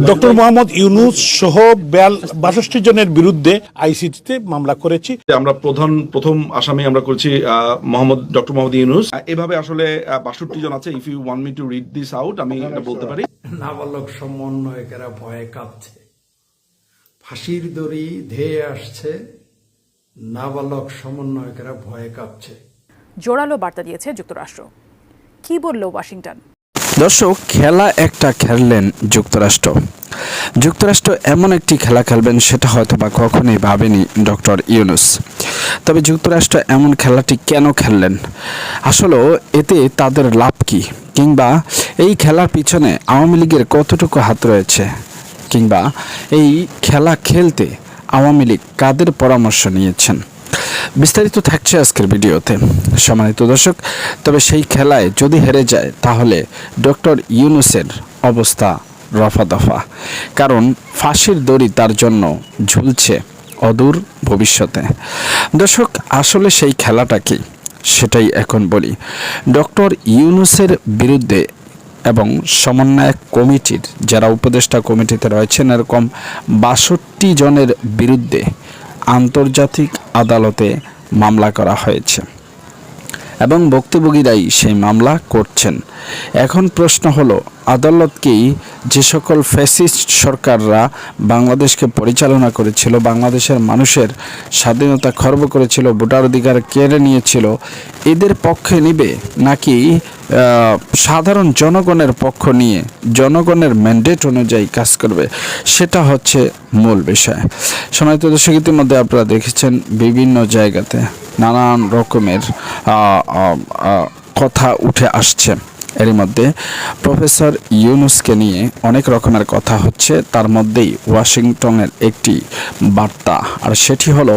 Doctor Mohammad Yunus সহ ৬২ জনের বিরুদ্ধে আইসিটিতে মামলা করেছি। আমরা প্রথম আসামি আমরা করেছি ডক্টর মোহাম্মদ ইউনূস। এভাবে আসলে ৬২ জন আছে। If you want me to read this out, আমি এটা বলতে পারি। নাবালক সমন্বয়কেরা ভয়ে কাঁপছে, ফাঁসির দড়ি ধেয়ে আসছে, নাবালক সমন্বয়কেরা ভয়ে কাঁপছে। জোরালো বার্তা দিয়েছে যুক্তরাষ্ট্র। কি বলল ওয়াশিংটন? দর্শক, খেলা একটা খেললেন যুক্তরাষ্ট্র এমন একটি খেলা খেলবেন সেটা হয়তো বা কখনোই ভাবেনি ডক্টর ইউনূস। তবে যুক্তরাষ্ট্র এমন খেলাটি কেন খেললেন, আসলে এতে তাদের লাভ কি, কিংবা এই খেলার পিছনে আওয়ামী লীগের কতটুকু হাত রয়েছে, কিংবা এই খেলা খেলতে আওয়ামী লীগ কাদের পরামর্শ নিয়েছেন, বিস্তারিত থাকছে আজকের ভিডিওতে সম্মানিত দর্শক। তবে সেই খেলায় যদি হেরে যায় তাহলে ডক্টর ইউনূসের অবস্থা রফাদফা, কারণ ফাঁসির দড়ি তার জন্য ঝুলছে অদূর ভবিষ্যতে। দর্শক, আসলে সেই খেলাটা কি সেটাই এখন বলি। ডক্টর ইউনূসের বিরুদ্ধে এবং সমন্বয়ক কমিটির যারা উপদেষ্টা কমিটিতে রয়েছেন এরকম ৬২ জনের বিরুদ্ধে আন্তর্জাতিক আদালতে মামলা করা হয়েছে এবং ভুক্তভোগীরাই সেই মামলা করছেন। এখন প্রশ্ন হলো, আদালত কি যে সকল ফ্যাসিস্ট সরকাররা বাংলাদেশকে পরিচালনা করেছিল, বাংলাদেশের মানুষের স্বাধীনতা খর্ব করেছিল, ভোটার অধিকার কেড়ে নিয়েছিল, এদের পক্ষে নিবে, নাকি সাধারণ জনগণের পক্ষ নিয়ে জনগণের ম্যান্ডেট অনুযায়ী কাজ করবে, সেটা হচ্ছে মূল বিষয়। সম্মানিত দর্শক, ইতিমধ্যে আপনারা দেখেছেন বিভিন্ন জায়গাতে নানান রকমের কথা উঠে আসছে। এরই মধ্যে প্রফেসর ইউনূসকে নিয়ে অনেক রকমের কথা হচ্ছে, তার মধ্যেই ওয়াশিংটনের একটি বার্তা, আর সেটি হলো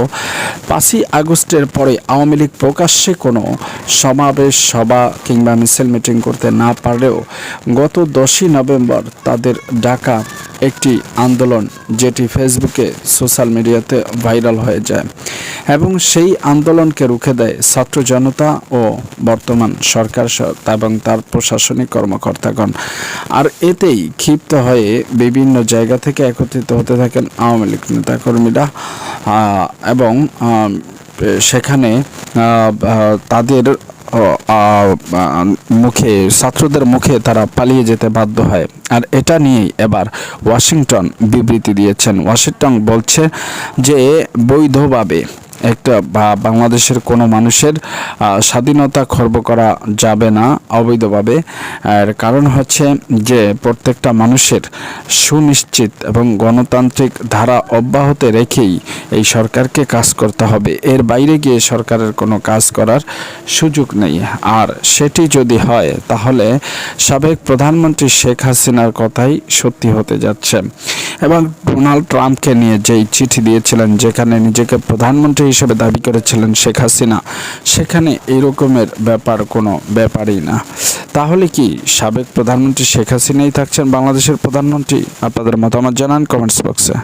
৫ই আগস্টের পরে আওয়ামী লীগ প্রকাশ্যে কোনো সমাবেশ, সভা কিংবা মিছিল মিটিং করতে না পারলেও গত 10ই নভেম্বর তাদের ডাকা একটি আন্দোলন, যেটি ফেসবুকে সোশ্যাল মিডিয়াতে ভাইরাল হয়ে যায় এবং সেই আন্দোলনকে রুখে দেয় ছাত্র জনতা ও বর্তমান সরকার এবং তার প্রশাসনিক কর্মকর্তাগণ। আর এতেই ক্ষিপ্ত হয়ে বিভিন্ন জায়গা থেকে একত্রিত হতে থাকেন আওয়ামী লীগ নেতাকর্মীরা এবং সেখানে তাদের মুখে, ছাত্রদের মুখে তারা পালিয়ে যেতে বাধ্য হয়। আর এটা নিয়েই এবার ওয়াশিংটন বিবৃতি দিয়েছেন। ওয়াশিংটন বলছে যে বৈধভাবে একটা বাংলাদেশের কোনো মানুষের স্বাধীনতা খর্ব করা যাবে না অবৈধভাবে। আর কারণ হচ্ছে যে প্রত্যেকটা মানুষের সুনিশ্চিত এবং গণতান্ত্রিক ধারা অব্যাহত রেখেই এই সরকারকে কাজ করতে হবে, এর বাইরে গিয়ে সরকারের কোনো কাজ করার সুযোগ নেই। আর সেটি যদি হয় তাহলে সাবেক প্রধানমন্ত্রী শেখ হাসিনার কথাই সত্যি হতে যাচ্ছে। এবং ডোনাল্ড ট্রাম্পকে নিয়ে যেই চিঠি দিয়েছিলেন, যেখানে নিজেকে প্রধানমন্ত্রী হিসেবে দাবি করেছিলেন শেখ হাসিনা, সেখানে এই রকমের ব্যাপার কোনো ব্যাপারই না। তাহলে কি সাবেক প্রধানমন্ত্রী শেখ হাসিনাই থাকছেন বাংলাদেশের প্রধানমন্ত্রী? আপনাদের মতামত জানান কমেন্টস বক্সে।